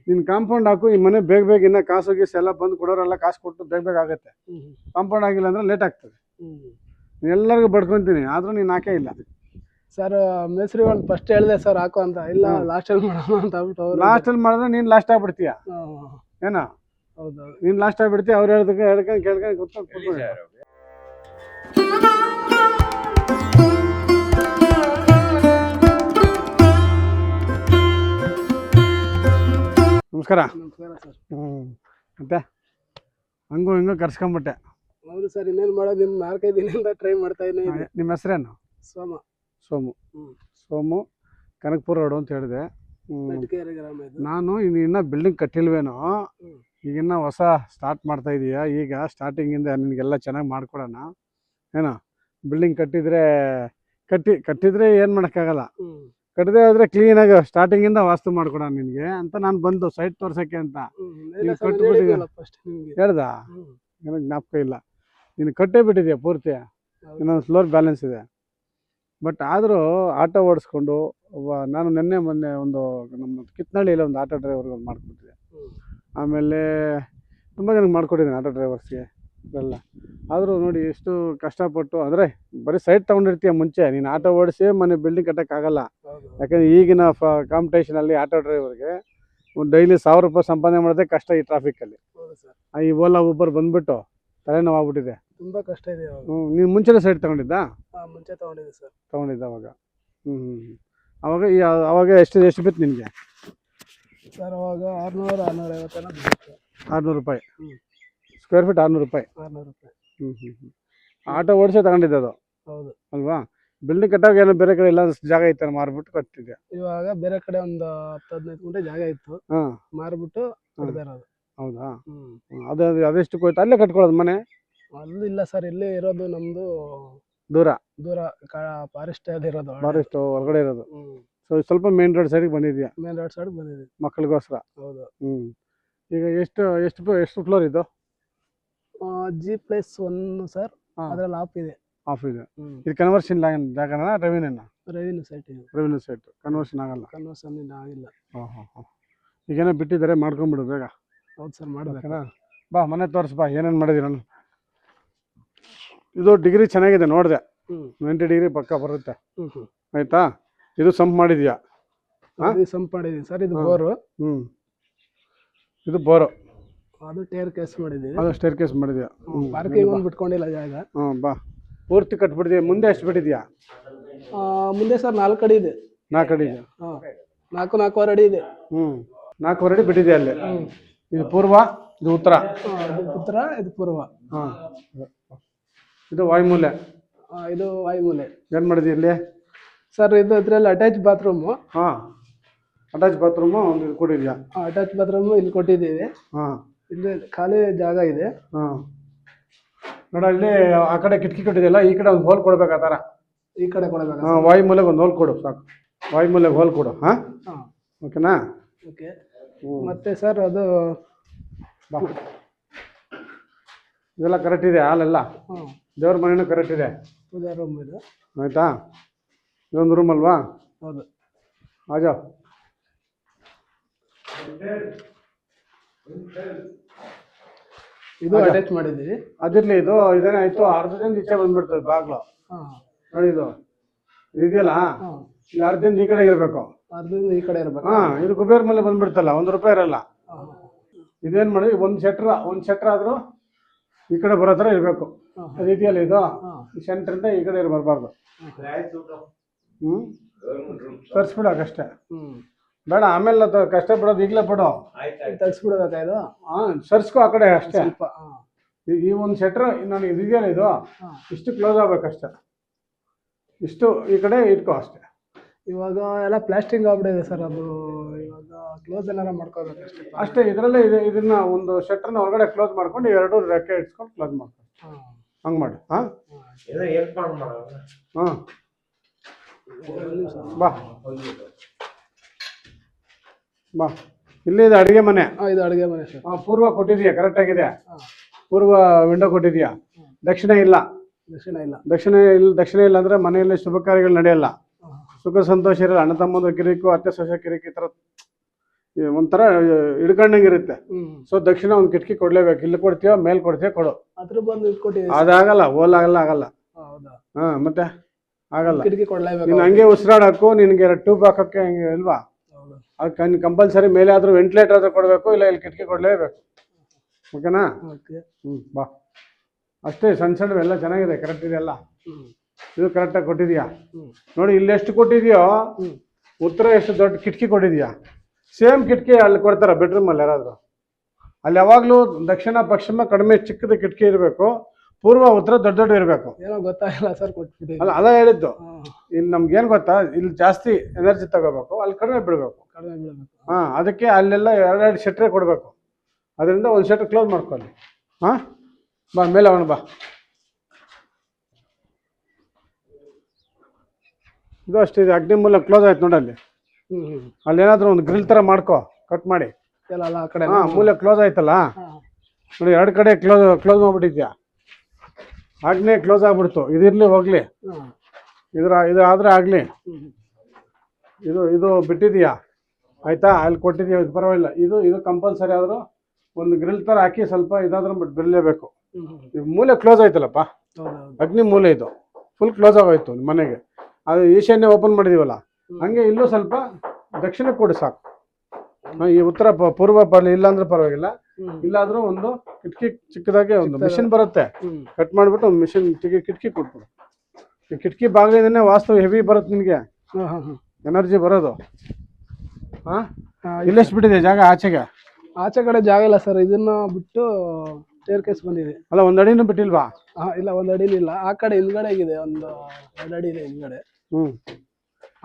ನೀನು ಕಾಂಪೌಂಡ್ ಹಾಕು, ಈ ಮನೆ ಬೇಗ ಬೇಗ ಇನ್ನ ಕಾಸು ಗೀಸು ಎಲ್ಲ ಬಂದು ಕೊಡೋರೆಲ್ಲ ಕಾಸು ಕೊಟ್ಟು ಬೇಗ ಬೇಗ ಆಗುತ್ತೆ. ಕಾಂಪೌಂಡ್ ಆಗಿಲ್ಲ ಅಂದ್ರೆ ಲೇಟ್ ಆಗ್ತದೆ. ಎಲ್ಲರಿಗೂ ಬಡ್ಕೊತೀನಿ, ಆದ್ರೂ ನೀನು ಹಾಕೇ ಇಲ್ಲ. ಸರ್ ಮೇಸ್ರಿ ಒಂದು ಫಸ್ಟ್ ಹೇಳಿದೆ ಸರ್ ಹಾಕು ಅಂತ, ಇಲ್ಲ ಲಾಸ್ಟಲ್ಲಿ ಮಾಡೋಣ ಅಂತ ಹೇಳ್ಬಿಟ್ಟು ಲಾಸ್ಟಲ್ಲಿ ಮಾಡಿದ್ರೆ ನೀನು ಲಾಸ್ಟ್ ಆಗ್ಬಿಡ್ತೀಯ ಏನೋ. ಹೌದು, ನೀನು ಲಾಸ್ಟ್ ಆಗ್ಬಿಡ್ತೀಯ. ಅವ್ರು ಹೇಳ್ದಕ್ಕೆ ಹೇಳ್ಕೊಂಡು ಕೇಳ್ಕೊಂಡು ಕೂತ್ಕೊಂಡು. ನಮಸ್ಕಾರ. ನಮಸ್ಕಾರ ಸರ್. ಮತ್ತೆ ಹಂಗೂ ಹಿಂಗೂ ಕರ್ಸ್ಕೊಂಬಿಟ್ಟೆ. ಹೌದು ಸರ್, ಇನ್ನೇನು ಮಾಡೋದು, ಇನ್ನು 4-5 ದಿನದಿಂದ ಟ್ರೈ ಮಾಡ್ತಾ ಇದ್ದೀನಿ. ನಿಮ್ಮ ಹೆಸರೇನು? ಸೋಮು. ಸೋಮು, ಕನಕಪುರ ರೋಡು ಅಂತ ಹೇಳಿದೆ. ನಾನು ಇನ್ನೂ ಬಿಲ್ಡಿಂಗ್ ಕಟ್ಟಿಲ್ವೇನೋ, ಈಗಿನ್ನ ಹೊಸ ಸ್ಟಾರ್ಟ್ ಮಾಡ್ತಾ ಇದೀಯಾ. ಈಗ ಸ್ಟಾರ್ಟಿಂಗಿಂದ ನಿನಗೆಲ್ಲ ಚೆನ್ನಾಗಿ ಮಾಡ್ಕೊಡೋಣ ಏನೋ. ಬಿಲ್ಡಿಂಗ್ ಕಟ್ಟಿದ್ರೆ ಏನು ಮಾಡೋಕ್ಕಾಗಲ್ಲ, ಕಟ್ಟದೆ ಹೋದ್ರೆ ಕ್ಲೀನಾಗಿ ಸ್ಟಾರ್ಟಿಂಗಿಂದ ವಾಸ್ತು ಮಾಡ್ಕೊಡೋಣ ನಿನಗೆ ಅಂತ ನಾನು ಬಂದು ಸೈಟ್ ತೋರ್ಸೋಕ್ಕೆ ಅಂತ. ನೀನು ಕಟ್ಟಿಬಿಟ್ಟಿದ್ಯಾ ಹೇಳ್ದಾ? ನನಗೆ ಜ್ಞಾಪಕ ಇಲ್ಲ. ನೀನು ಕಟ್ಟೇ ಬಿಟ್ಟಿದ್ಯಾ ಪೂರ್ತಿ, ಇನ್ನೊಂದು ಫ್ಲೋರ್ ಬ್ಯಾಲೆನ್ಸ್ ಇದೆ. ಬಟ್ ಆದರೂ ಆಟೋ ಓಡಿಸ್ಕೊಂಡು ನಾನು ಮೊನ್ನೆ ಒಂದು ನಮ್ಮ ಕಿತ್ನಳ್ಳಿಯಲ್ಲಿ ಒಂದು ಆಟೋ ಡ್ರೈವರ್ಗೆ ಮಾಡಿಕೊಟ್ಟಿದ್ದೆ. ಆಮೇಲೆ ತುಂಬ ಜನಕ್ಕೆ ಮಾಡಿಕೊಟ್ಟಿದ್ದೀನಿ ಆಟೋ ಡ್ರೈವರ್ಸ್ಗೆ ಎಲ್ಲ. ಆದರೂ ನೋಡಿ ಎಷ್ಟು ಕಷ್ಟಪಟ್ಟು, ಅಂದರೆ ಬರೀ ಸೈಟ್ ತೊಗೊಂಡಿರ್ತೀಯ ಮುಂಚೆ, ನೀನು ಆಟೋ ಓಡಿಸಿ ಮನೆ ಬಿಲ್ಡಿಂಗ್ ಕಟ್ಟೋಕ್ಕಾಗಲ್ಲ. ಯಾಕಂದರೆ ಈಗಿನ ಕಾಂಪಿಟೇಷನಲ್ಲಿ ಆಟೋ ಡ್ರೈವರ್ಗೆ ಡೈಲಿ 1000 ರೂಪಾಯಿ ಸಂಪಾದನೆ ಮಾಡೋದೇ ಕಷ್ಟ ಈ ಟ್ರಾಫಿಕಲ್ಲಿ. ಈ ಓಲಾ ಊಬರ್ ಬಂದುಬಿಟ್ಟು ತಲೆನೋವು ಆಗ್ಬಿಟ್ಟಿದೆ. ತುಂಬ ಕಷ್ಟ ಇದೆ. ನೀನು ಮುಂಚೆನೇ ಸೈಟ್ ತೊಗೊಂಡಿದ್ದಾ? ಮುಂಚೆ ತೊಗೊಂಡಿದ್ದೆ ಸರ್. ತೊಗೊಂಡಿದ್ದೆ ಅವಾಗ. ಅವಾಗ ಎಷ್ಟು ಬಿತ್ತು ನಿನಗೆ ಸರ್? ಅವಾಗ 600-650 ರೂಪಾಯಿ ಸ್ಕ್ವೇರ್ ಫೀಟ್. 600 ರೂಪಾಯಿ. ಆಟೋ ಓಡಿಸೇ ತಗೊಂಡಿದ್ದೆ ಅದು. ಹೌದು ಅಲ್ವಾ? ಬಿಲ್ಡಿಂಗ್ ಕಟ್ಟಾಗ ಏನೋ ಬೇರೆ ಕಡೆ ಇಲ್ಲ ಜಾಗ ಇತ್ತು ಮಾರ್ಬಿಟ್ಟು ಕಟ್ಟಿದ್ದೆ. ಇವಾಗ ಬೇರೆ ಕಡೆ ಒಂದು 10-15 ಗುಂಟೆ ಜಾಗ ಇತ್ತು, ಮಾರ್ಬಿಟ್ಟು ಕಟ್ತಾ ಇರೋದು. ಹೌದಾ? ಅದೆಷ್ಟು ಹೋಯ್ತು? ಅಲ್ಲೇ ಕಟ್ಕೊಳ್ಳೋದು ಮನೆ? ಅಲ್ಲೂ ಇಲ್ಲ ಸರ್, ಇಲ್ಲೇ ಇರೋದು. ನಮ್ದು ದೂರ ಫಾರೆಸ್ಟ್ ಅಲ್ಲಿ ಇರೋದು. ಫಾರೆಸ್ಟ್ ಹೊರಗಡೆ ಇರೋದು. ಸೊ ಸ್ವಲ್ಪ ಮೇನ್ ರೋಡ್ ಸೈಡ್ಗೆ ಬಂದಿದ್ಯಾ? ಮೇನ್ ರೋಡ್ ಸೈಡ್ ಬಂದಿದ್ದೀವಿ ಮಕ್ಕಳಿಗೋಸ್ಕರ. ಹೌದು. ಈಗ ಎಷ್ಟು ಫ್ಲೋರ್ ಇದು? G+1 sir. ಅದ್ರಲ್ಲಿ ಆಫ್ ಇದೆ. ಇದು ಕನ್ವರ್ಷನ್ ಜಾಗನ ರೆವಿನ್ಯೂ ಸೈಟ್? ಕನ್ವರ್ಷನ್ ಆಗಲ್ಲ. ಕನ್ವರ್ಷನ್ ಆಗಿಲ್ಲ. ಈಗೇನೋ ಬಿಟ್ಟಿದ್ದಾರೆ, ಮಾಡ್ಕೊಂಬಿಡು ಬೇಗ. ಹೌದು ಸರ್, ಮಾಡ್ಬೇಕಲ್ಲ. ಬಾ ಮನೆ ತೋರಿಸ್ ಬಾ, ಏನೇನು ಮಾಡಿದ್ದೀರ. ಇದು ಡಿಗ್ರಿ ಚೆನ್ನಾಗಿದೆ ನೋಡಿದೆ, 90 ಡಿಗ್ರಿ ಪಕ್ಕ ಬರುತ್ತೆ. ಆಯ್ತಾ? ಇದು ಸಂಪ್ ಮಾಡಿದ್ಯಾ? ಸಂಪ್ ಮಾಡಿದೀನಿ ಸರ್. ಇದು ಬೋರು. ಇದು ಬೋರು. ಅದು ಸ್ಟೇರ್ ಕೇಸ್ ಮಾಡಿದೀವಿ. ಅದು ಸ್ಟೇರ್ ಕೇಸ್ ಮಾಡಿದ್ಯಾ? ಪಾರ್ಕಿಂಗ್ ಒಂದು ಬಿಟ್ಕೊಂಡಿಲ್ಲ ಜಾಗ. ಬಾ, ಪೂರ್ತಿ ಕಟ್ಬಿಟ್ಟಿದ್ಯಾ? ಮುಂದೆ ಎಷ್ಟು ಬಿಟ್ಟಿದ್ಯಾ? ಮುಂದೆ ಸರ್ 4 ಅಡಿ ಇದೆ. 4 ಅಡಿ ಇದೆ. 4.25 ಅಡಿ ಇದೆ. 4.25 ಅಡಿ ಬಿಟ್ಟಿದ್ಯಾ ಅಲ್ಲಿ. ಇದು ಪೂರ್ವ, ಇದು ಉತ್ತರ. ಇದು ಪೂರ್ವ. ಇದು ವಾಯುಮೂಲೆ. ಇದು ವಾಯುಮೂಲೆ. ಏನು ಮಾಡಿದ್ವಿ ಇಲ್ಲಿ ಸರ್? ಇದ್ರಲ್ಲಿ ಅಟ್ಯಾಚ್ ಬಾತ್ರೂಮು. ಅಟ್ಯಾಚ್ ಬಾತ್ರೂಮು ಒಂದು ಇದು ಕೊಟ್ಟಿದ್ಯಾ? ಅಟ್ಯಾಚ್ ಬಾತ್ರೂಮು ಇಲ್ಲಿ ಕೊಟ್ಟಿದ್ದೀವಿ. ಇಲ್ಲಿ ಖಾಲಿ ಜಾಗ ಇದೆ. ನೋಡ, ಇಲ್ಲಿ ಆ ಕಡೆ ಕಿಟಕಿ ಕೊಟ್ಟಿದೆಯಲ್ಲ, ಈ ಕಡೆ ಒಂದು ಹೋಲ್ ಕೊಡ್ಬೇಕು. ಆ ಥರ ಈ ಕಡೆ ಕೊಡಬೇಕು. ವಾಯುಮೂಲೆಗೆ ಒಂದು ಹೋಲ್ ಕೊಡು ಸಾಕು. ವಾಯುಮೂಲೆಗೆ ಹೋಲ್ ಕೊಡು. ಓಕೆನಾ? ಓಕೆ. ಮತ್ತೆ ಸರ್ ಅದು ಇದೆಲ್ಲ ಕರೆಕ್ಟ್ ಇದೆ, ಹಾಲೆಲ್ಲ ದೇವ್ರ ಮನೆಯೂ ಕರೆಕ್ಟ್ ಇದೆ. ಪೂಜಾ ರೂಮ್ ಇದೆ. ಆಯ್ತಾ? ಇದೊಂದು ರೂಮ್ ಅಲ್ವಾ? ಹೌದು. ಆಜಾ. ಇದು ಅಟ್ಯಾಚ್ ಮಾಡಿದ್ದೀವಿ. ಅದಿರ್ಲಿ, ಇದೇನಾಯ್ತು, ಅರ್ಧದಿಂದ ಈಚೆ ಬಂದ್ಬಿಡ್ತದೆ ಬಾಗ್ಲು. ನೋಡಿ, ಇದು ಇದೆಯಲ್ಲ, ಇಲ್ಲಿ ಅರ್ಧದಿಂದ ಈ ಕಡೆ ಇರಬೇಕು, ಅರ್ಧದಿಂದ ಈ ಕಡೆ ಇರಬೇಕು. ಇದು ಕುಬೇರ ಮೇಲೆ ಬಂದ್ಬಿಡ್ತಲ್ಲ, 1 ರೂಪಾಯಿ ಇರಲ್ಲ. ಇದೇನ್ ಮಾಡಿ, ಒಂದು ಶೆಟ್ರ್ ಆದ್ರೂ ಈ ಕಡೆ ಬರೋ ಥರ ಇರಬೇಕು. ಅದು ಇದೆಯಲ್ಲ, ಇದು ಸೆಂಟ್ರಿಂದ ಈ ಕಡೆ ಬರಬಾರ್ದು. ತರಿಸ್ಬಿಡೋಕಷ್ಟೇ, ಬೇಡ ಆಮೇಲೆ ಕಷ್ಟಪಡೋದು ಈಗಲೇ ಪಡೋ. ತರಿಸ್ಬಿಡ್ಬೇಕಾ ಇದು? ಸರ್ಸ್ಕೋ ಆ ಕಡೆ ಅಷ್ಟೇ. ಈ ಒಂದು ಶೆಟ್ರ್ ನನಗೆ ಇದೆಯಲ್ಲ, ಇದು ಇಷ್ಟು ಕ್ಲೋಸ್ ಆಗ್ಬೇಕಷ್ಟೆ. ಇಷ್ಟು ಈ ಕಡೆ ಇಟ್ಕೋ ಅಷ್ಟೇ. ಇವಾಗ ಎಲ್ಲ ಪ್ಲಾಸ್ಟಿಂಗ್ ಆಗ್ಬಿಟ್ಟಿದೆ ಸರ್. ಅದು ಇವಾಗ ಕ್ಲೋಸ್ ಏನಾರ ಮಾಡ್ಕೋಬೇಕಷ್ಟೇ. ಅಷ್ಟೇ. ಇದರಲ್ಲೇ ಇದನ್ನ ಒಂದು ಶೆಟ್ರನ್ನ ಹೊರಗಡೆ ಕ್ಲೋಸ್ ಮಾಡ್ಕೊಂಡು 2 ರೆಕ್ಕೆ ಇಟ್ಸ್ಕೊಂಡು ಕ್ಲೋಸ್ ಮಾಡ್ಕೊಂಡು ಹಂಗೆ ಮಾಡಿ. ಬಾ. ಇಲ್ಲಿ ಇದು ಅಡುಗೆ ಮನೆ. ಇದು ಅಡುಗೆ ಮನೆ ಸರ್. ಪೂರ್ವ ಕೊಟ್ಟಿದ್ಯಾ? ಕರೆಕ್ಟ್ ಆಗಿದೆ. ಪೂರ್ವ ವಿಂಡೋ ಕೊಟ್ಟಿದ್ಯಾ? ದಕ್ಷಿಣ ಇಲ್ಲ. ದಕ್ಷಿಣ ಇಲ್ಲ ಅಂದ್ರೆ ಮನೆಯಲ್ಲಿ ಶುಭ ಕಾರ್ಯಗಳು ನಡೆಯಲ್ಲ, ಸುಖ ಸಂತೋಷ ಇರಲ್ಲ. ಅಣ್ಣ ತಮ್ಮಂದು ಕಿರಿಕು, ಅತ್ತೆ ಸೊಸೆ ಕಿರಿಕು, ಈ ಥರ ಒಂಥರ ಹಿಡ್ಕೊಂಡಂಗೆ ಇರುತ್ತೆ. ಹ್ಮ್ ಸೊ ದಕ್ಷಿಣ ಒಂದು ಕಿಟಕಿ ಕೊಡ್ಲೇಬೇಕು. ಇಲ್ಲಿ ಕೊಡ್ತೀಯೋ ಮೇಲ್ ಕೊಡ್ತೀಯೋ ಕೊಡು. ಹತ್ರ ಬಂದು ಇಟ್ಕೊಟ್ಟಿದ್ದೀವಿ. ಅದಾಗಲ್ಲ, ಓಲಾಗಲ್ಲ, ಆಗಲ್ಲ. ಹೌದಾ? ಹಾ ಮತ್ತೆ ಆಗಲ್ಲ. ಕಿಟಕಿ ಕೊಡ್ಲೇಬೇಕು. ನೀನು ಹಂಗೆ ಉಸಿರಾಡಕ್ಕೂ ನಿನಗೆ 2 ಟ್ಯೂಬ್ ಹಾಕೋಕ್ಕೆ ಹಂಗೆ ಇಲ್ವಾ? ಹೌದು. ಅದಕ್ಕೆ ಕಂಪಲ್ಸರಿ ಮೇಲೆ ಆದ್ರೂ ವೆಂಟಿಲೇಟರ್ ಆದ್ರೂ ಕೊಡಬೇಕು, ಇಲ್ಲ ಇಲ್ಲಿ ಕಿಟಕಿ ಕೊಡಲೇಬೇಕು. ಓಕೆನಾ? ಓಕೆ. ಬಾ. ಅಷ್ಟೇ, ಸಣ್ಣ ಸಣ್ಣವೆಲ್ಲ ಚೆನ್ನಾಗಿದೆ, ಕರೆಕ್ಟ್ ಇದೆಯಲ್ಲ. ಹ್ಮ್ ಇದು ಕರೆಕ್ಟಾಗಿ ಕೊಟ್ಟಿದ್ಯಾ ಹ್ಮ್ ನೋಡಿ. ಇಲ್ಲಿ ಎಷ್ಟು ಕೊಟ್ಟಿದ್ಯೋ ಹ್ಮ್ ಉತ್ತರ ಎಷ್ಟು ದೊಡ್ಡ ಕಿಟಕಿ ಕೊಟ್ಟಿದ್ಯಾ. ಸೇಮ್ ಕಿಟಕಿ ಅಲ್ಲಿ ಕೊಡ್ತಾರ ಬೆಡ್ರೂಮಲ್ಲಿ ಯಾರಾದರೂ? ಅಲ್ಲಿ ಯಾವಾಗಲೂ ದಕ್ಷಿಣ ಪಶ್ಚಿಮ ಕಡಿಮೆ ಚಿಕ್ಕದ ಕಿಟಕಿ ಇರಬೇಕು, ಪೂರ್ವ ಉತ್ತರ ದೊಡ್ಡ ದೊಡ್ಡ ಇರಬೇಕು. ಏನೋ ಗೊತ್ತಾಗಿಲ್ಲ ಸರ್, ಕೊಟ್ಬಿಟ್ಟಿದ್ದೀವಿ. ಅಲ್ಲ, ಅದ ಹೇಳಿದ್ದು. ಇಲ್ಲಿ ನಮ್ಗೆ ಏನು ಗೊತ್ತಾ, ಇಲ್ಲಿ ಜಾಸ್ತಿ ಎನರ್ಜಿ ತಗೋಬೇಕು, ಅಲ್ಲಿ ಕಡಿಮೆ ಬಿಡಬೇಕು. ಕಡಿಮೆ ಬೀಳಬೇಕು. ಹಾಂ, ಅದಕ್ಕೆ ಅಲ್ಲೆಲ್ಲ 2 ಶಟ್ರೇ ಕೊಡಬೇಕು. ಅದರಿಂದ ಒಂದು ಶಟ್ರ್ ಕ್ಲೋಸ್ ಮಾಡ್ಕೊಳ್ಳಿ. ಹಾಂ, ಬಾ ಮೇಲೆ ಅವನು ಬಾ. ಇದು ಅಷ್ಟಿದೆ, ಅಗ್ನಿ ಮೂಲ ಕ್ಲೋಸ್ ಆಯ್ತು ನೋಡಲ್ಲಿ. ಅಲ್ಲೇನಾದ್ರೂ ಒಂದು ಗ್ರಿಲ್ ಥರ ಮಾಡ್ಕೋ, ಕಟ್ ಮಾಡಿ. ಎಲ್ಲ ಆ ಕಡೆ. ಹಾಂ, ಮೂಲೆ ಕ್ಲೋಸ್ ಆಯ್ತಲ್ಲ ನೋಡಿ, 2 ಕಡೆ ಕ್ಲೋಸ್ ಮಾಡ್ಬಿಟ್ಟಿದ್ಯಾ. ಆಗ್ನೇ ಕ್ಲೋಸ್ ಆಗ್ಬಿಡ್ತು. ಇದಿರ್ಲಿ ಹೋಗ್ಲಿ, ಇದು ಆದ್ರೆ ಆಗಲಿ. ಇದು ಬಿಟ್ಟಿದೀಯಾ ಆಯ್ತಾ, ಅಲ್ಲಿ ಕೊಟ್ಟಿದೀಯ, ಇದು ಪರವಾಗಿಲ್ಲ. ಇದು ಕಂಪಲ್ಸರಿ ಆದರೂ ಒಂದು ಗ್ರಿಲ್ ಥರ ಹಾಕಿ ಸ್ವಲ್ಪ ಇದಾದ್ರೂ ಬಿಡಲೇಬೇಕು. ಇದು ಮೂಲೆ ಕ್ಲೋಸ್ ಆಯ್ತಲ್ಲಪ್ಪ, ಅಗ್ನಿ ಮೂಲೆ ಇದು ಫುಲ್ ಕ್ಲೋಸ್ ಆಗೋಯ್ತು ಮನೆಗೆ. ಅದು ಈಶಾನ್ಯ ಓಪನ್ ಮಾಡಿದೀವಲ್ಲ, ಹಂಗೆ ಇಲ್ಲೂ ಸ್ವಲ್ಪ ದಕ್ಷಿಣಕ್ಕೆ ಕೊಡಿ ಸಾಕು. ಈ ಉತ್ತರ ಪೂರ್ವ ಇಲ್ಲಾಂದ್ರೆ ಪರವಾಗಿಲ್ಲ. ಇಲ್ಲಾದ್ರೂ ಒಂದು ಕಿಟಕಿ ಚಿಕ್ಕದಾಗಿ ಒಂದು ಮಿಷಿನ್ ಬರುತ್ತೆ, ಕಟ್ ಮಾಡಿಬಿಟ್ಟು ಒಂದು ಮಿಷಿನ್ ಕಿಟಕಿ ಕೊಟ್ಬಿಡು. ಈ ಕಿಟಕಿ ಬಾಗಿಲಿಂದನೇ ವಾಸ್ತು ಹೆವಿ ಬರುತ್ತೆ ನಿನಗೆ, ಎನರ್ಜಿ ಬರೋದು. ಹಾಂ, ಇಲ್ಲೆಷ್ಟು ಬಿಟ್ಟಿದೆ ಜಾಗ ಆಚೆಗೆ? ಆಚೆ ಕಡೆ ಜಾಗ ಇಲ್ಲ ಸರ್, ಇದನ್ನ ಬಿಟ್ಟು ಸ್ಟೇರ್ ಕೇಸ್ ಬಂದಿದೆ. ಅಲ್ಲ, 1 ಅಡಿನೂ ಬಿಟ್ಟಿಲ್ವಾ? ಇಲ್ಲ, 1 ಅಡಿನೂ ಇಲ್ಲ. ಆ ಕಡೆ ಹಿಂದ್ಗಡೆ ಇದೆ, ಒಂದು 2 ಅಡಿ ಇದೆ ಹಿಂದ್ಗಡೆ.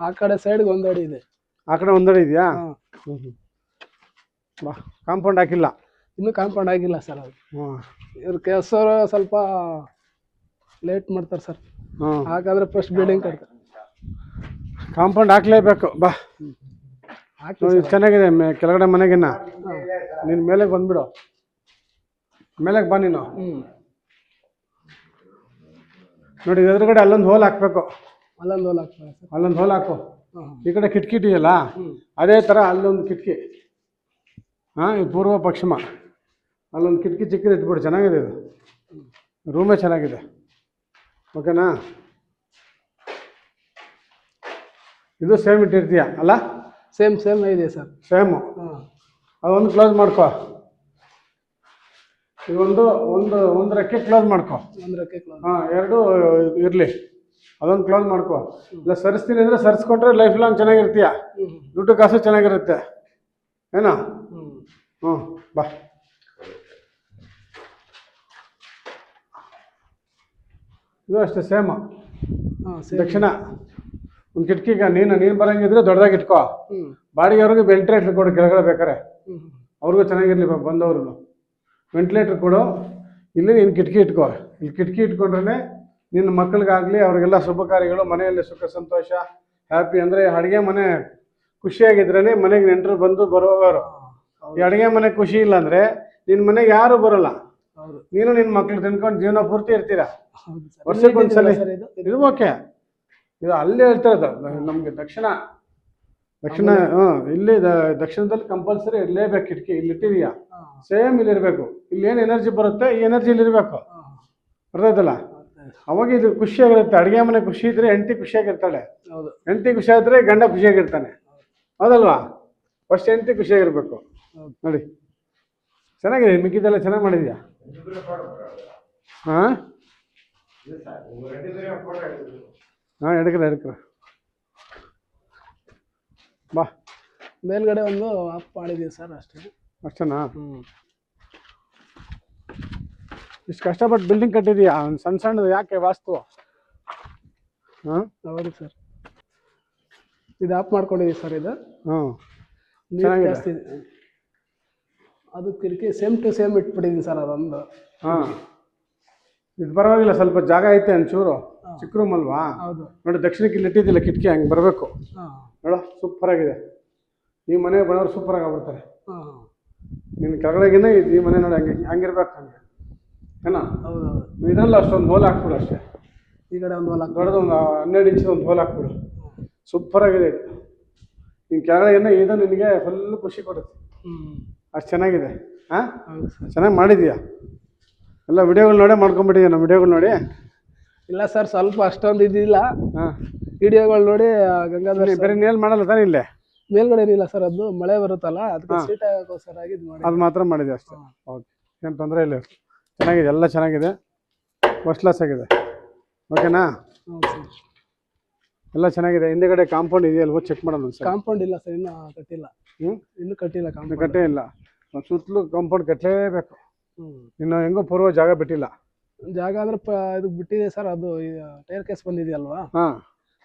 ಆ ಕಡೆ ಸೈಡ್ಗೆ 1 ಅಡಿ ಇದೆ. ಆ ಕಡೆ 1 ಅಡಿ ಇದೆಯಾ? ಬಾ, ಕಾಂಪೌಂಡ್ ಹಾಕಿಲ್ಲ ಇನ್ನೂ. ಕಾಂಪೌಂಡ್ ಆಗಿಲ್ಲ ಸರ್. ಅದು ಇವ್ರ ಕೆಲಸರು ಸ್ವಲ್ಪ ಲೇಟ್ ಮಾಡ್ತಾರೆ ಸರ್. ಹಾಗಾದ್ರೆ ಫಸ್ಟ್ ಬಿಲ್ಡಿಂಗ್ ಕಟ್ತಾರೆ. ಕಾಂಪೌಂಡ್ ಹಾಕ್ಲೇಬೇಕು. ಬಾ, ಚೆನ್ನಾಗಿದೆ. ಕೆಳಗಡೆ ಮನೆಗಿನ್ನ ನೀನು ಮೇಲೆಗೆ ಬಂದ್ಬಿಡು. ಮೇಲೆಗೆ ಬಾ ನೀನು. ನೋಡಿ, ಎದುರುಗಡೆ ಅಲ್ಲೊಂದು ಹೋಲ್ ಹಾಕ್ಬೇಕು. ಅಲ್ಲೊಂದು ಹೋಲ್ ಹಾಕು. ಈ ಕಡೆ ಕಿಟಕಿ ಇದೆಯಲ್ಲ, ಅದೇ ಥರ ಅಲ್ಲೊಂದು ಕಿಟಕಿ. ಹಾಂ, ಈ ಪೂರ್ವ ಪಶ್ಚಿಮ ಅಲ್ಲೊಂದು ಕಿಟಕಿ ಚಿಕ್ಕದು ಇಟ್ಬಿಡು. ಚೆನ್ನಾಗಿದೆ, ಇದು ರೂಮೇ ಚೆನ್ನಾಗಿದೆ. ಓಕೆನಾ? ಇದು ಸೇಮ್ ಇಟ್ಟಿರ್ತೀಯ ಅಲ್ಲ? ಸೇಮ್ ಇದೆ ಸರ್. ಸೇಮು. ಅದೊಂದು ಕ್ಲೋಸ್ ಮಾಡ್ಕೋ. ಇದೊಂದು ಒಂದು ರೆಕ್ಕೆ ಕ್ಲೋಸ್ ಮಾಡ್ಕೋ. ಹಾಂ, 2 ಇರಲಿ. ಅದೊಂದು ಕ್ಲೋಸ್ ಮಾಡ್ಕೋ. ಇಲ್ಲ ಸರಿಸ್ತೀನಿ ಅಂದರೆ ಸರಿಸ್ಕೊಂಡ್ರೆ ಲೈಫ್ ಲಾಂಗ್ ಚೆನ್ನಾಗಿರ್ತೀಯ, ದುಡ್ಡು ಕಾಸು ಚೆನ್ನಾಗಿರುತ್ತೆ. ಏನೋ? ಬಾ. ಇದು ಅಷ್ಟೇ ಸೇಮ್. ದಕ್ಷಿಣ ಒಂದು ಕಿಟಕಿಗೆ ನೀನು ಬರಂಗಿದ್ರೆ ದೊಡ್ಡದಾಗಿ ಇಟ್ಕೋ. ಬಾಡಿಗೆಯವ್ರಿಗೆ ವೆಂಟಿಲೇಟರ್ ಕೊಡು ಕೆಳಗಡೆ ಬೇಕಾರೆ, ಅವ್ರಿಗೂ ಚೆನ್ನಾಗಿರ್ಲಿ ಬಂದವ್ರು. ವೆಂಟಿಲೇಟರ್ ಕೊಡು. ಇಲ್ಲಿ ನೀನು ಕಿಟಕಿ ಇಟ್ಕೋ. ಇಲ್ಲಿ ಕಿಟಕಿ ಇಟ್ಕೊಂಡ್ರೆ ನಿನ್ನ ಮಕ್ಕಳಿಗಾಗಲಿ ಅವ್ರಿಗೆಲ್ಲ ಶುಭ ಕಾರ್ಯಗಳು, ಮನೆಯಲ್ಲಿ ಸುಖ ಸಂತೋಷ ಹ್ಯಾಪಿ. ಅಂದರೆ ಅಡುಗೆ ಮನೆ ಖುಷಿಯಾಗಿದ್ರೇ ಮನೆಗೆ ನೆಂಟರು ಬಂದು ಬರುವವರು. ಈ ಅಡುಗೆ ಮನೆ ಖುಷಿ ಇಲ್ಲ ಅಂದರೆ ನಿನ್ನ ಮನೆಗೆ ಯಾರು ಬರೋಲ್ಲ. ನೀನು ನಿನ್ನ ಮಕ್ಳು ತಿನ್ಕೊಂಡು ಜೀವನ ಪೂರ್ತಿ ಇರ್ತೀರ. ವರ್ಷಕ್ಕೊಂದ್ಸಲಿ ಇದು ಓಕೆ. ಇದು ಅಲ್ಲೇ ಹೇಳ್ತಾ ಇರೋದು ನಮಗೆ ದಕ್ಷಿಣ. ಇಲ್ಲಿ ದಕ್ಷಿಣದಲ್ಲಿ ಕಂಪಲ್ಸರಿ ಇರಲೇಬೇಕು ಕಿಟಕಿ. ಇಲ್ಲಿ ಇಟ್ಟಿದೀಯಾ, ಸೇಮ್ ಇಲ್ಲಿ ಇರಬೇಕು. ಇಲ್ಲಿ ಏನು ಎನರ್ಜಿ ಬರುತ್ತೆ, ಈ ಎನರ್ಜಿ ಇಲ್ಲಿ ಇರಬೇಕು. ಅರ್ಥಾಯ್ತಲ್ಲ? ಅವಾಗ ಇದು ಖುಷಿಯಾಗಿರುತ್ತೆ. ಅಡುಗೆ ಮನೆ ಖುಷಿ ಇದ್ರೆ ಹೆಂಡತಿ ಖುಷಿಯಾಗಿರ್ತಾಳೆ. ಹೆಂಡತಿ ಖುಷಿಯಾದ್ರೆ ಗಂಡ ಖುಷಿಯಾಗಿರ್ತಾನೆ. ಹೌದಲ್ವಾ? ಫಸ್ಟ್ ಹೆಂಡತಿ ಖುಷಿಯಾಗಿರ್ಬೇಕು. ನೋಡಿ, ಚೆನ್ನಾಗಿದೆ. ಮಿಕ್ಕಿದೆಲ್ಲ ಚೆನ್ನಾಗಿ ಮಾಡಿದ್ಯಾ? ಹಾಂ, ಎಡಕ್ರೆ ಬಾ. ಮೇಲ್ಗಡೆ ಒಂದು ಆಫ್ ಮಾಡಿದೀವಿ ಸರ್, ಅಷ್ಟೇನಾ? ಇಷ್ಟು ಕಷ್ಟಪಟ್ಟು ಬಿಲ್ಡಿಂಗ್ ಕಟ್ಟಿದೀಯಾ, ಒಂದು ಸಣ್ಣದು ಯಾಕೆ ವಾಸ್ತು? ಹೌದು ಸರ್, ಇದು ಆಫ್ ಮಾಡ್ಕೊಂಡಿದ್ದೀವಿ ಸರ್. ಇದು ಜಾಸ್ತಿ ಇದೆ. ಅದು ಕಿಟಕಿ ಸೇಮ್ ಟು ಸೇಮ್ ಇಟ್ಬಿಟ್ಟಿದ್ದೀನಿ ಸರ್. ಅದೊಂದು ಇದು ಪರವಾಗಿಲ್ಲ, ಸ್ವಲ್ಪ ಜಾಗ ಐತೆ ಒಂಚೂರು. ಚಿಕ್ಕ ರೂಮ್ ಅಲ್ವಾ? ನೋಡಿ, ದಕ್ಷಿಣಕ್ಕೆ ಇಲ್ಲಿ ಇಟ್ಟಿದ್ದಿಲ್ಲ ಕಿಟಕಿ, ಹಂಗೆ ಬರಬೇಕು. ನೋಡು, ಸೂಪರ್ ಆಗಿದೆ. ಈ ಮನೆಗೆ ಬರೋರು ಸೂಪರ್ ಆಗಿ ಆಗ್ಬಿಡ್ತಾರೆ. ನಿನ್ನ ಕೆಳಗಡೆಗಿನ ಈ ಮನೆ ನೋಡಿ ಹಂಗಿರ್ಬೇಕು. ಹಂಗೆ ಏನೋ? ಇದೆಲ್ಲ ಅಷ್ಟೊಂದು ಹೋಲ್ ಹಾಕ್ಬಿಡು ಅಷ್ಟೇ. ಈ ಕಡೆ ಒಂದು ಹೋಲ್ ದೊಡ್ಡದು ಒಂದು 12 ಇಂಚಿನ ಒಂದು ಹೋಲ್ ಹಾಕ್ಬಿಡು. ಸೂಪರ್ ಆಗಿದೆ ಇದು. ನಿನ್ ಕೆಳಗಡೆ ಏನೋ ಇದು ನಿನಗೆ ಫುಲ್ ಖುಷಿ ಕೊಡುತ್ತೆ. ಅಷ್ಟು ಚೆನ್ನಾಗಿದೆ. ಹಾಂ, ಹೌದು ಸರ್. ಚೆನ್ನಾಗಿ ಮಾಡಿದ್ಯಾ. ಎಲ್ಲ ವಿಡಿಯೋಗಳು ನೋಡೇ ಮಾಡ್ಕೊಂಡ್ಬಿಟ್ಟಿದ್ಯಾ ನಮ್ಮ ವಿಡಿಯೋಗಳು ನೋಡಿ. ಇಲ್ಲ ಸರ್, ಸ್ವಲ್ಪ ಅಷ್ಟೊಂದು ಇದಿಲ್ಲ. ಹಾಂ, ವಿಡಿಯೋಗಳು ನೋಡಿ ಗಂಗಾಧರ್ ಬೇರೆ ನೇಲ್ ಮಾಡಲ್ಲ ತಾನೇ ಇಲ್ಲೇ? ಮೇಲ್ಗಡೆ ಏನಿಲ್ಲ ಸರ್, ಅದು ಮಳೆ ಬರುತ್ತಲ್ಲ ಅದಕ್ಕೆ ಸೀಟ್ ಆಗೋಸ್ಕರ ಆಗಿದ್ದು ಮಾಡಿ. ಅದು ಮಾತ್ರ ಮಾಡಿದೆ ಅಷ್ಟೇ. ಓಕೆ, ಏನು ತೊಂದರೆ ಇಲ್ಲ. ಚೆನ್ನಾಗಿದೆ, ಎಲ್ಲ ಚೆನ್ನಾಗಿದೆ, ಫಸ್ಟ್ ಕ್ಲಾಸ್ ಆಗಿದೆ. ಓಕೆನಾ? ಹೌದು ಸರ್. ಎಲ್ಲ ಚೆನ್ನಾಗಿದೆ. ಹಿಂದೆಗಡೆ ಕಾಂಪೌಂಡ್ ಇದೆಯಲ್ವೋ ಚೆಕ್ ಮಾಡೋಣ ಒಂದು ಸಲ. ಕಾಂಪೌಂಡ್ ಇಲ್ಲ ಸರ್, ಇನ್ನೂ ಕಟ್ಟಿಲ್ಲ. ಇನ್ನೂ ಕಟ್ಟಿಲ್ಲ ಕಾಂಪೌಂಡ್. ಕಟ್ಟೇ ಇಲ್ಲ. ಸುತ್ತಲೂ ಕಾಂಪೌಂಡ್ ಕಟ್ಟಲೇಬೇಕು. ಇನ್ನು ಹೆಂಗೋ ಪೂರ್ವ ಜಾಗ ಬಿಟ್ಟಿಲ್ಲ. ಜಾಗ ಅಂದ್ರೆ ಇದು ಬಿಟ್ಟಿದೆ ಸರ್, ಅದು ಟೈರ್ ಕೇಸ್ ಬಂದಿದೆಯಲ್ವಾ, ಹಾಂ,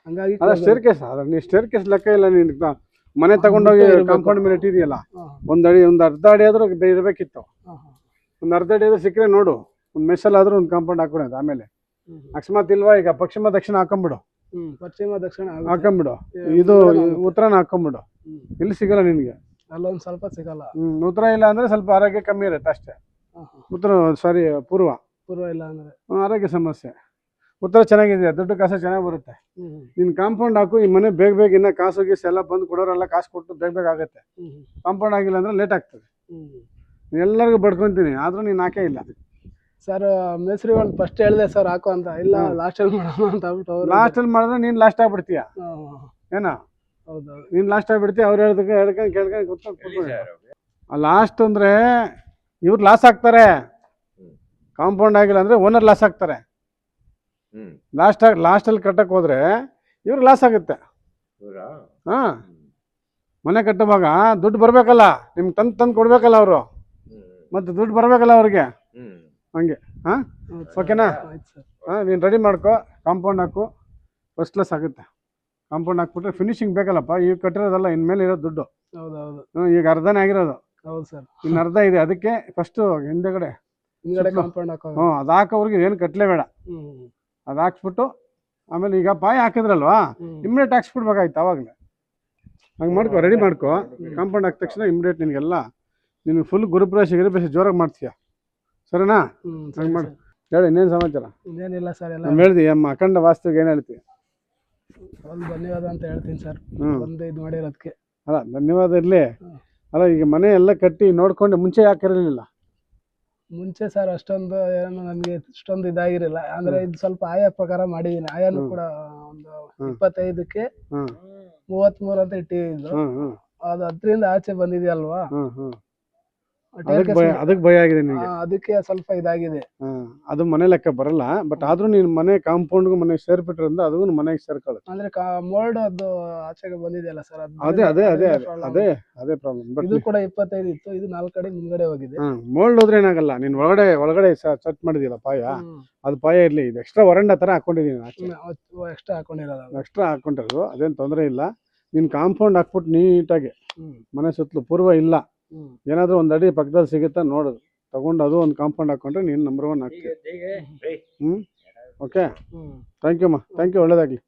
ಹಂಗಾಗಿ ಅದ ಸ್ಟೇರ್ ಕೇಸ್. ಅದ್ರ ನೀ ಸ್ಟೇರ್ ಕೇಸ್ ಲೆಕ್ಕ ಇಲ್ಲ. ನೀನು ಮನೆ ತಗೊಂಡೋಗಿ ಕಾಂಪೌಂಡ್ ಮೇಲೆ ಇಟ್ಟಿದೆಯಲ್ಲ, ಒಂದು ಅರ್ಧ ಅಡಿ ಆದ್ರೂ ಇರಬೇಕಿತ್ತು. ಒಂದು ಅರ್ಧ ಅಡಿ ಆದ್ರೂ ಸಿಕ್ಕರೆ ನೋಡು, ಒಂದು ಮೆಸ್ಸಲ್ಲಾದ್ರೂ ಒಂದು ಕಾಂಪೌಂಡ್ ಹಾಕೊಳೋದು. ಆಮೇಲೆ ಅಕಸ್ಮಾತ್ ಇಲ್ವಾ, ಈಗ ಪಶ್ಚಿಮ ದಕ್ಷಿಣ ಹಾಕೊಂಬಿಡು. ಪಶ್ಚಿಮ ದಕ್ಷಿಣ ಹಾಕೊಂಬಿಡು. ಇದು ಉತ್ತರನ ಹಾಕೊಂಬಿಡು. ಇಲ್ಲಿ ಸಿಗಲ್ಲ ನಿನ್ಗೆ, ಅಲ್ಲೊಂದು ಸ್ವಲ್ಪ ಸಿಗಲ್ಲ. ಉತ್ತರ ಇಲ್ಲ ಅಂದ್ರೆ ಸ್ವಲ್ಪ ಆರೋಗ್ಯ ಕಮ್ಮಿ ಇರುತ್ತೆ ಅಷ್ಟೇ. ಉತ್ತರ ಸಾರಿ ಪೂರ್ವ ಇಲ್ಲ ಅಂದ್ರೆ ಆರೋಗ್ಯ ಸಮಸ್ಯೆ. ಉತ್ತರ ಚೆನ್ನಾಗಿದೆ, ದುಡ್ಡು ಕಾಸು ಚೆನ್ನಾಗಿ ಬರುತ್ತೆ. ನೀನು ಕಾಂಪೌಂಡ್ ಹಾಕು, ಈ ಮನೆ ಬೇಗ ಬೇಗ ಇನ್ನ ಕಾಸು ಗೀಸು ಎಲ್ಲ ಬಂದು ಕೊಡೋರೆಲ್ಲ ಕಾಸು ಕೊಟ್ಟು ಬೇಗ ಬೇಗ ಆಗುತ್ತೆ. ಕಾಂಪೌಂಡ್ ಆಗಿಲ್ಲ ಅಂದ್ರೆ ಲೇಟ್ ಆಗ್ತದೆ. ಎಲ್ಲರಿಗೂ ಬಡ್ಕೊಂತೀನಿ, ಆದ್ರೂ ನೀನು ಹಾಕೇ ಇಲ್ಲ. ಸರ್ ಮೇಸ್ರಿಗಳು ಫಸ್ಟ್ ಹೇಳಿದೆ ಸರ್ ಹಾಕು ಅಂತ, ಇಲ್ಲ ಲಾಸ್ಟಲ್ಲಿ ಮಾಡೋಣ ಅಂತ ಹೇಳ್ಬಿಟ್ಟು. ಲಾಸ್ಟಲ್ಲಿ ಮಾಡಿದ್ರೆ ನೀನು ಲಾಸ್ಟ್ ಆಗ್ಬಿಡ್ತೀಯ. ಏನೋ ಹೌದೌದು, ನೀನು ಲಾಸ್ಟ್ ಆಗ್ಬಿಡ್ತೀಯ. ಅವ್ರು ಹೇಳ್ಕೊಂಡು ಕೇಳ್ಕೊಂಡು ಕೂತ್ಕೊಂಡು ಲಾಸ್ಟ್ ಅಂದ್ರೆ ಇವ್ರು ಲಾಸ್ ಆಗ್ತಾರೆ. ಕಾಂಪೌಂಡ್ ಆಗಿಲ್ಲ ಅಂದ್ರೆ ಓನರ್ ಲಾಸ್ ಆಗ್ತಾರೆ. ಲಾಸ್ಟಲ್ಲಿ ಕಟ್ಟಕ್ಕೆ ಹೋದ್ರೆ ಇವ್ರು ಲಾಸ್ ಆಗುತ್ತೆ. ಹಾಂ, ಮನೆ ಕಟ್ಟುವಾಗ ದುಡ್ಡು ಬರಬೇಕಲ್ಲ, ನಿಮ್ಗೆ ತಂದು ಕೊಡ್ಬೇಕಲ್ಲ ಅವರು, ಮತ್ತೆ ದುಡ್ಡು ಬರಬೇಕಲ್ಲ ಅವ್ರಿಗೆ. ಹಂಗೆ. ಹಾಂ, ಓಕೆನಾ? ಹಾಂ, ನೀನು ರೆಡಿ ಮಾಡ್ಕೊ, ಕಾಂಪೌಂಡ್ ಹಾಕು, ಫಸ್ಟ್ ಕ್ಲಾಸ್ ಆಗುತ್ತೆ. ಕಾಂಪೌಂಡ್ ಹಾಕ್ಬಿಟ್ರೆ ಫಿನಿಶಿಂಗ್ ಬೇಕಲ್ಲಪ್ಪ. ಈಗ ಕಟ್ಟಿರೋದಲ್ಲ, ಇನ್ಮೇಲೆ ಇರೋದು ದುಡ್ಡು. ಹೌದೌದು, ಈಗ ಅರ್ಧನೇ ಆಗಿರೋದು. ಹೌದು ಸರ್, ಇನ್ನು ಅರ್ಧ ಇದೆ. ಅದಕ್ಕೆ ಫಸ್ಟು ಹಿಂದೆಗಡೆ ಕಾಂಪೌಂಡ್ ಹಾಕೋ. ಅದು ಹಾಕೋವ್ರಿಗೆ ಏನು ಕಟ್ಟಲೇಬೇಡ. ಅದು ಹಾಕ್ಸ್ಬಿಟ್ಟು ಆಮೇಲೆ ಈಗ ಪಾಯ ಹಾಕಿದ್ರಲ್ವಾ, ಇಮ್ಮಿಡಿಯೇಟ್ ಹಾಕ್ಸ್ಬಿಡ್ಬೇಕಾಯ್ತು ಅವಾಗಲೇ. ಹಂಗೆ ಮಾಡ್ಕೊ, ರೆಡಿ ಮಾಡ್ಕೊ. ಕಾಂಪೌಂಡ್ ಹಾಕಿದ ತಕ್ಷಣ ಇಮ್ಮಿಡಿಯೇಟ್ ನಿನಗೆಲ್ಲ ನಿನಗೆ ಫುಲ್ ಗುರುಪ್ರವೇಶ ಜೋರಾಗಿ ಮಾಡ್ತೀಯ. ಸರಿನಾ? ಹಂಗೆ ಮಾಡಿ. ಹೇಳಿ, ಇನ್ನೇನು ಸಮಾಚಾರ? ಇನ್ನೇನಿಲ್ಲ ಸರ್, ಎಲ್ಲ ಹೇಳ್ದಿ ಅಮ್ಮ ಅಖಂಡ ವಾಸ್ತುಗೆ ಏನು ಹೇಳ್ತೀವಿ? ಒಂದು ಧನ್ಯವಾದ ಅಂತ ಹೇಳ್ತೀನಿ ಸರ್, ಒಂದು ಇದು ಮಾಡಿರೋದಕ್ಕೆ. ಅಲ್ಲ, ಧನ್ಯವಾದ ಇರಲಿ. ಅಲ್ಲ, ಈಗ ಮನೆ ಎಲ್ಲ ಕಟ್ಟಿ ನೋಡ್ಕೊಂಡು ಮುಂಚೆ ಯಾಕೆ ಇರಲಿಲ್ಲ? ಮುಂಚೆ ಸರ್ ಅಷ್ಟೊಂದು ಏನು ನನಗೆ ಇಷ್ಟೊಂದು ಇದಾಗಿರಲಿಲ್ಲ. ಅಂದ್ರೆ ಇದು ಸ್ವಲ್ಪ ಆಯಾ ಪ್ರಕಾರ ಮಾಡಿದ್ದೀನಿ. ಆಯಾನು ಕೂಡ ಒಂದು 25ಕ್ಕೆ 33 ಅಂತ ಇಟ್ಟಿದ್ದು. ಅದು 10ರಿಂದ ಆಚೆ ಬಂದಿದೆಯಲ್ವಾ, ಅದಕ್ಕೆ ಭಯ ಆಗಿದೆ ನಿಮಗೆ. ಅದಕ್ಕೆ ಸ್ವಲ್ಪ ಇದಾಗಿದೆ. ಅದು ಮನೆ ಲೆಕ್ಕ ಬರಲ್ಲ. ಬಟ್ ಆದ್ರೂ ನೀನು ಮನೆ ಕಾಂಪೌಂಡ್ಗೂ ಮನೆಗೆ ಸೇರ್ಬಿಟ್ರಿಂದ ಅದೂ ಮನೆಗೆ ಸೇರ್ಕೊಳ್ಳುತ್ತೆ. ಅಂದ್ರೆ ಮೋಲ್ಡ್ ಅದು ಆಚೆಗೆ ಬಂದಿದೆಯಲ್ಲ ಸರ್, ಅದೇ ಪ್ರಾಬ್ಲಮ್. ಇದು ಕೂಡ 25 ಇತ್ತು, ಇದು 4 ಕಡೆ ಮುಂದ್ಗಡೆ ಹೋಗಿದೆ. ಮೋಲ್ಡ್ ಹೋದ್ರೆ ಏನಾಗಲ್ಲ. ನೀನ್ ಒಳಗಡೆ ಸೆಟ್ ಮಾಡಿದಿಲ್ಲ ಪಾಯ, ಅದು ಪಾಯ ಇರ್ಲಿ. ಇದು ಎಕ್ಸ್ಟ್ರಾ ವರಂಡ ತರ ಹಾಕೊಂಡಿದೀನಿ, ಎಕ್ಸ್ಟ್ರಾ ಹಾಕೊಂಡಿರೋದು. ಅದೇನು ತೊಂದರೆ ಇಲ್ಲ. ನೀನ್ ಕಾಂಪೌಂಡ್ ಹಾಕ್ಬಿಟ್ಟು ನೀಟಾಗಿ ಮನೆ ಸುತ್ತಲೂ ಪೂರ್ವ ಇಲ್ಲ, ಏನಾದ್ರೂ ಒಂದ್ ಅಡಿ ಪಕ್ಕದಲ್ಲಿ ಸಿಗುತ್ತಾ ನೋಡೋದು, ತಗೊಂಡು ಅದು ಒಂದು ಕಾಂಪೌಂಡ್ ಹಾಕೊಂಡ್ರೆ ನೀನು ನಂಬರ್ 1 ಆಗ್ತೀವಿ. ಓಕೆ, ಥ್ಯಾಂಕ್ ಯು ಅಮ್ಮ, ಥ್ಯಾಂಕ್ ಯು, ಒಳ್ಳೇದಾಗ್ಲಿ.